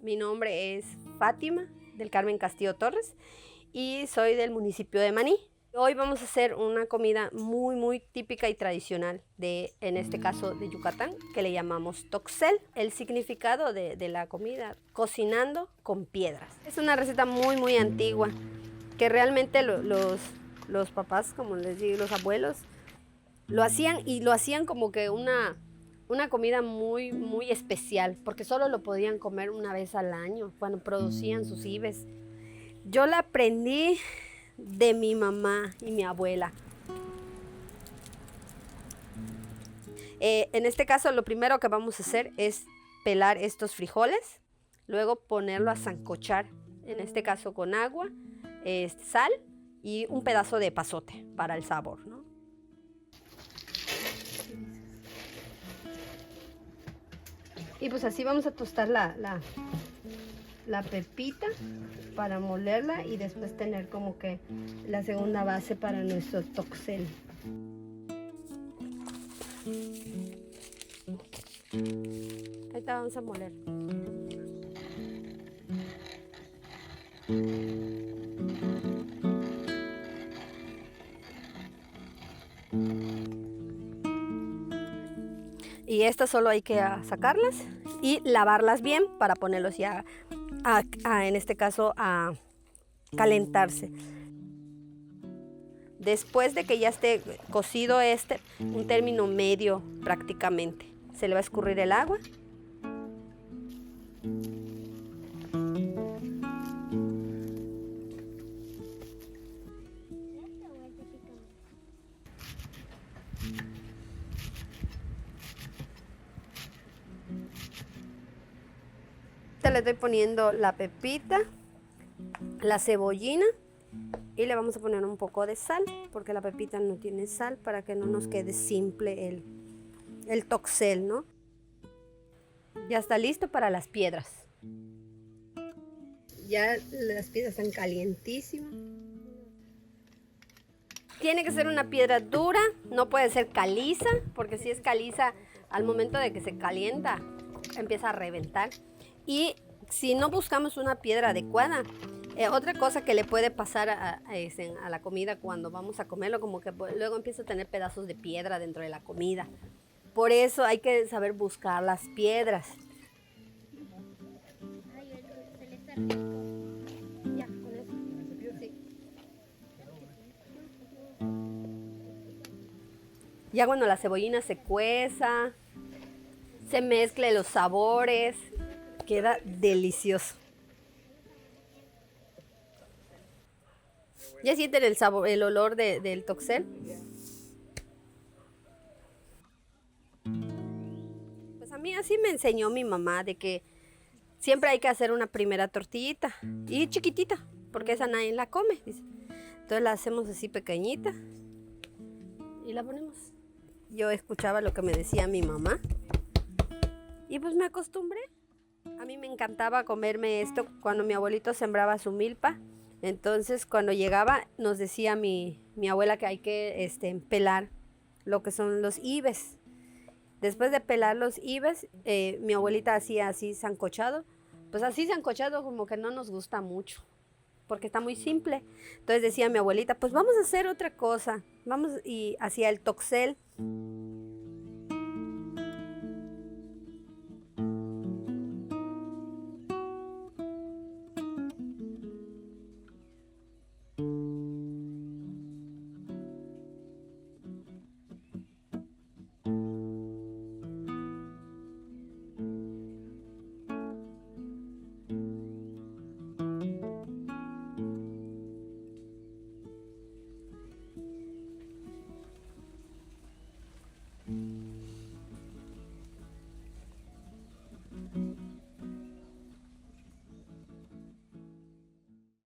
Mi nombre es Fátima del Carmen Castillo Torres y soy del municipio de Maní. Hoy vamos a hacer una comida muy típica y tradicional en este caso de Yucatán, que le llamamos toxel. El significado de la comida, cocinando con piedras. Es una receta muy antigua, que realmente los papás, como les digo, los abuelos, lo hacían como que una comida muy especial, porque solo lo podían comer una vez al año, cuando producían sus ibes. Yo la aprendí de mi mamá y mi abuela. En este caso, lo primero que vamos a hacer es pelar estos frijoles, luego ponerlo a sancochar, en este caso con agua, sal y un pedazo de epazote para el sabor, ¿no? Y pues así vamos a tostar la pepita para molerla y después tener como que la segunda base para nuestro toxel. Ahorita vamos a moler. Y estas solo hay que sacarlas y lavarlas bien para ponerlos ya en este caso a calentarse. Después de que ya esté cocido un término medio prácticamente, se le va a escurrir el agua. Le estoy poniendo la pepita, la cebollina y le vamos a poner un poco de sal, porque la pepita no tiene sal, para que no nos quede simple el toxel, ¿no? Ya está listo para las piedras. Ya las piedras están calientísimas. Tiene que ser una piedra dura, no puede ser caliza, porque si es caliza, al momento de que se calienta, empieza a reventar. Y si no buscamos una piedra adecuada, otra cosa que le puede pasar a la comida cuando vamos a comerlo, como que luego empieza a tener pedazos de piedra dentro de la comida. Por eso hay que saber buscar las piedras. Ya, con eso. Sí. Ya cuando la cebollina se cueza, se mezcle los sabores, queda delicioso. ¿Ya sienten el sabor, el olor del toxel? Pues a mí así me enseñó mi mamá, de que siempre hay que hacer una primera tortillita y chiquitita, porque esa nadie la come, dice. Entonces la hacemos así pequeñita y la ponemos. Yo escuchaba lo que me decía mi mamá y pues me acostumbré. A mí me encantaba comerme esto cuando mi abuelito sembraba su milpa. Entonces cuando llegaba nos decía mi abuela que hay que pelar lo que son los ibes. Después de pelar los ibes, mi abuelita hacía así sancochado. Pues así sancochado como que no nos gusta mucho, porque está muy simple. Entonces decía mi abuelita, pues vamos a hacer otra cosa. Vamos, y hacía el toxel.